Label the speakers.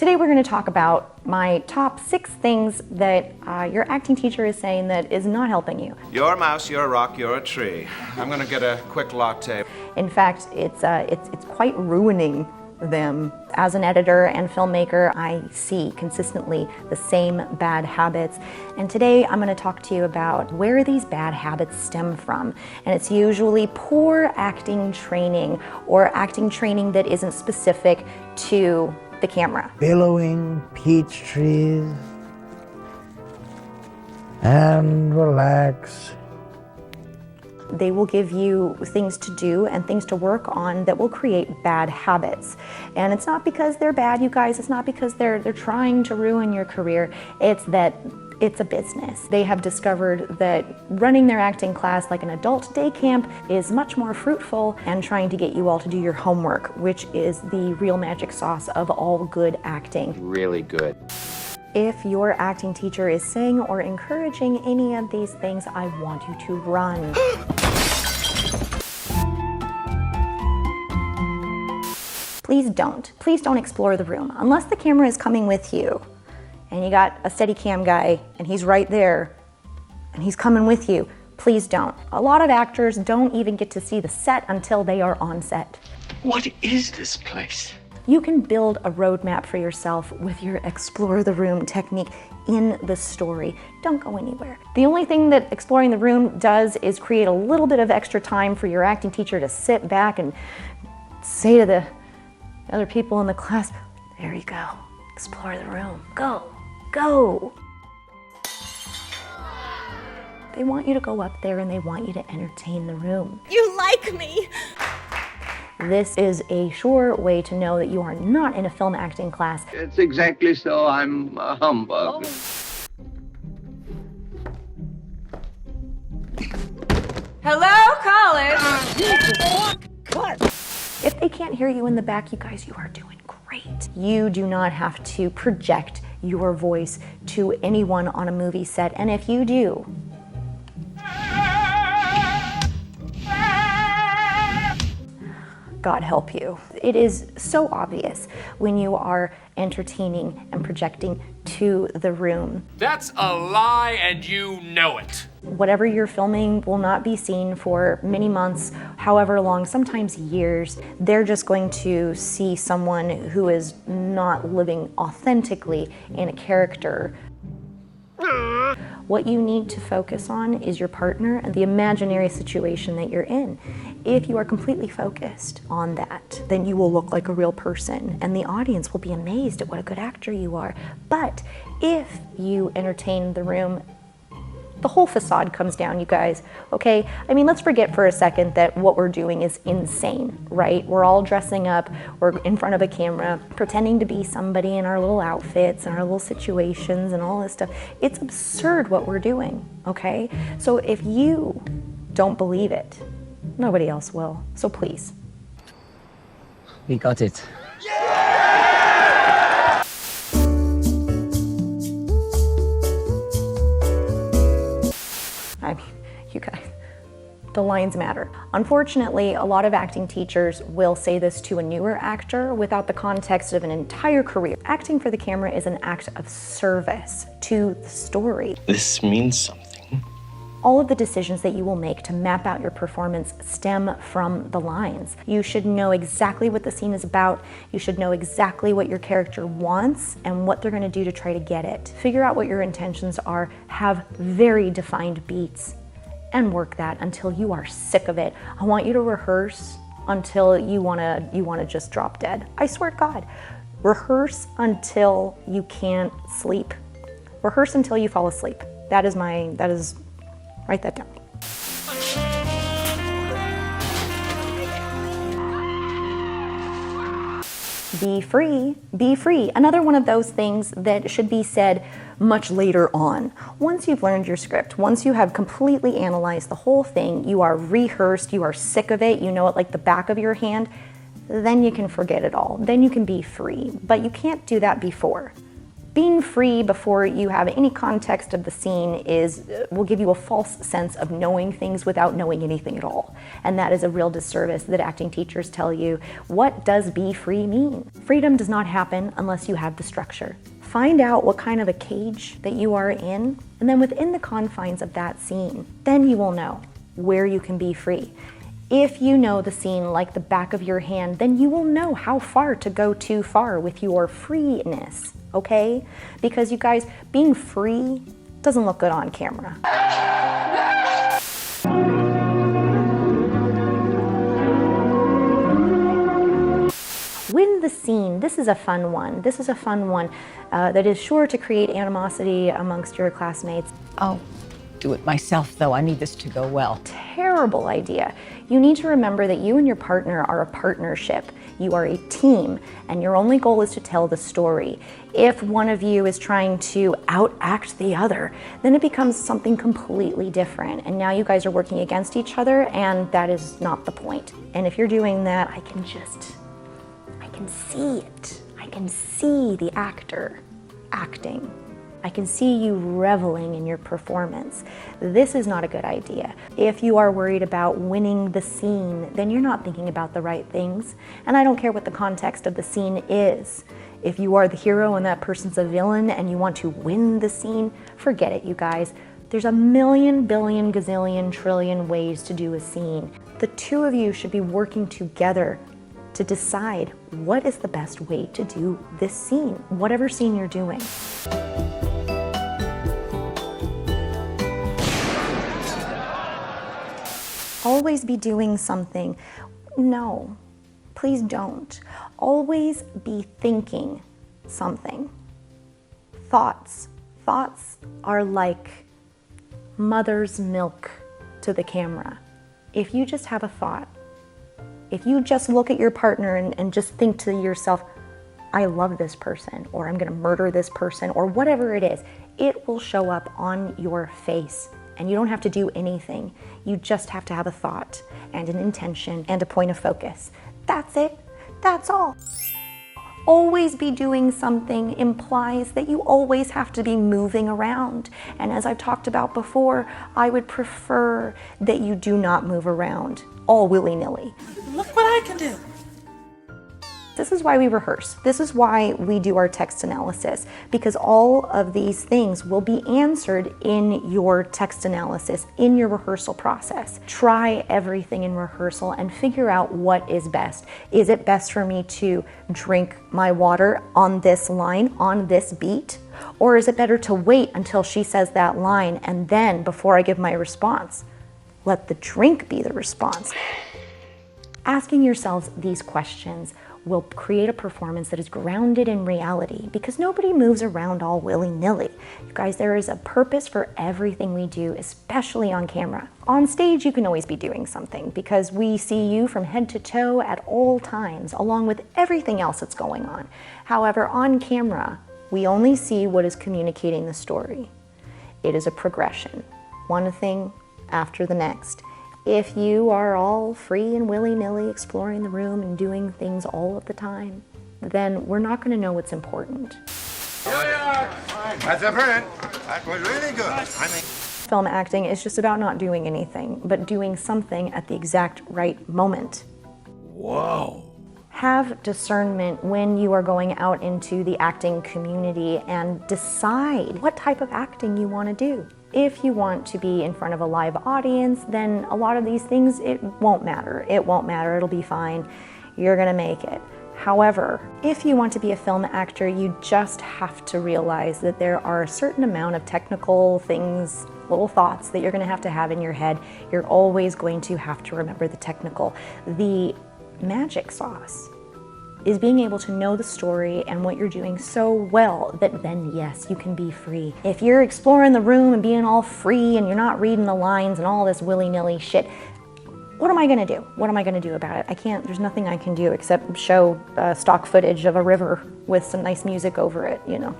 Speaker 1: Today we're going to talk about my top 6 things that your acting teacher is saying that is not helping you.
Speaker 2: You're a mouse, you're a rock, you're a tree. I'm going to get a quick latte.
Speaker 1: In fact, it's quite ruining them. As an editor and filmmaker, I see consistently the same bad habits. And today I'm going to talk to you about where these bad habits stem from. And it's usually poor acting training or acting training that isn't specific to the camera.
Speaker 3: Billowing peach trees and relax.
Speaker 1: They will give you things to do and things to work on that will create bad habits. And it's not because they're bad, you guys. It's not because they're trying to ruin your career. It's that it's a business. They have discovered that running their acting class like an adult day camp is much more fruitful and trying to get you all to do your homework, which is the real magic sauce of all good acting.
Speaker 2: Really good.
Speaker 1: If your acting teacher is saying or encouraging any of these things, I want you to run. Please don't. Please don't explore the room. Unless the camera is coming with you and you got a Steadicam guy and he's right there and he's coming with you, please don't. A lot of actors don't even get to see the set until they are on set.
Speaker 4: What is this place?
Speaker 1: You can build a roadmap for yourself with your explore the room technique in the story. Don't go anywhere. The only thing that exploring the room does is create a little bit of extra time for your acting teacher to sit back and say to the other people in the class, there you go, explore the room, go, go. They want you to go up there and they want you to entertain the room.
Speaker 5: You like me!
Speaker 1: This is a sure way to know that you are not in a film acting class.
Speaker 4: It's exactly so. I'm a humbug.
Speaker 5: Hello, college!
Speaker 1: If they can't hear you in the back, you guys, you are doing great. You do not have to project your voice to anyone on a movie set, and if you do, God help you. It is so obvious when you are entertaining and projecting to the room.
Speaker 6: That's a lie and you know it.
Speaker 1: Whatever you're filming will not be seen for many months, however long, sometimes years. They're just going to see someone who is not living authentically in a character. What you need to focus on is your partner and the imaginary situation that you're in. If you are completely focused on that, then you will look like a real person and the audience will be amazed at what a good actor you are. But if you entertain the room, the whole facade comes down, you guys, okay? I mean, let's forget for a second that what we're doing is insane, right? We're all dressing up, we're in front of a camera, pretending to be somebody in our little outfits and our little situations and all this stuff. It's absurd what we're doing, okay? So if you don't believe it, nobody else will. So please.
Speaker 3: We got it.
Speaker 1: I mean, you guys, the lines matter. Unfortunately, a lot of acting teachers will say this to a newer actor without the context of an entire career. Acting for the camera is an act of service to the story.
Speaker 4: This means something.
Speaker 1: All of the decisions that you will make to map out your performance stem from the lines. You should know exactly what the scene is about. You should know exactly what your character wants and what they're going to do to try to get it. Figure out what your intentions are, have very defined beats, and work that until you are sick of it. I want you to rehearse until you wanna just drop dead. I swear to God. Rehearse until you can't sleep. Rehearse until you fall asleep. Write that down. Be free, be free. Another one of those things that should be said much later on. Once you've learned your script, once you have completely analyzed the whole thing, you are rehearsed, you are sick of it, you know it like the back of your hand, then you can forget it all. Then you can be free. But you can't do that before. Being free before you have any context of the scene will give you a false sense of knowing things without knowing anything at all. And that is a real disservice that acting teachers tell you. What does be free mean? Freedom does not happen unless you have the structure. Find out what kind of a cage that you are in, and then within the confines of that scene, then you will know where you can be free. If you know the scene like the back of your hand, then you will know how far to go too far with your freeness, okay? Because you guys, being free doesn't look good on camera. Win the scene. This is a fun one. This is a fun one that is sure to create animosity amongst your classmates.
Speaker 7: I'll do it myself, though. I need this to go well.
Speaker 1: Terrible idea. You need to remember that you and your partner are a partnership. You are a team, and your only goal is to tell the story. If one of you is trying to outact the other, then it becomes something completely different. And now you guys are working against each other, and that is not the point. And if you're doing that, I can see it. I can see the actor acting. I can see you reveling in your performance. This is not a good idea. If you are worried about winning the scene, then you're not thinking about the right things. And I don't care what the context of the scene is. If you are the hero and that person's a villain and you want to win the scene, forget it, you guys. There's a million, billion, gazillion, trillion ways to do a scene. The two of you should be working together to decide what is the best way to do this scene, whatever scene you're doing. Always be doing something. No, please don't. Always be thinking something. Thoughts. Thoughts are like mother's milk to the camera. If you just have a thought, if you just look at your partner and just think to yourself, I love this person, or I'm gonna murder this person, or whatever it is, it will show up on your face. And you don't have to do anything. You just have to have a thought and an intention and a point of focus. That's it. That's all. Always be doing something implies that you always have to be moving around. And as I've talked about before, I would prefer that you do not move around all willy-nilly.
Speaker 5: Look what I can do.
Speaker 1: This is why we rehearse. This is why we do our text analysis, because all of these things will be answered in your text analysis, in your rehearsal process. Try everything in rehearsal and figure out what is best. Is it best for me to drink my water on this line, on this beat? Or is it better to wait until she says that line and then, before I give my response, let the drink be the response? Asking yourselves these questions will create a performance that is grounded in reality, because nobody moves around all willy-nilly. You guys, there is a purpose for everything we do, especially on camera. On stage, you can always be doing something because we see you from head to toe at all times, along with everything else that's going on. However, on camera, we only see what is communicating the story. It is a progression, one thing after the next. If you are all free and willy-nilly exploring the room and doing things all of the time, then we're not going to know what's important.
Speaker 8: That's a print. That was really good.
Speaker 1: Film acting is just about not doing anything, but doing something at the exact right moment.
Speaker 6: Whoa.
Speaker 1: Have discernment when you are going out into the acting community and decide what type of acting you want to do. If you want to be in front of a live audience, then a lot of these things, it won't matter. It won't matter, it'll be fine. You're gonna make it. However, if you want to be a film actor, you just have to realize that there are a certain amount of technical things, little thoughts that you're gonna have to have in your head. You're always going to have to remember the technical. The magic sauce is being able to know the story and what you're doing so well that then, yes, you can be free. If you're exploring the room and being all free and you're not reading the lines and all this willy-nilly shit, what am I gonna do? What am I gonna do about it? I can't, there's nothing I can do except show stock footage of a river with some nice music over it, you know.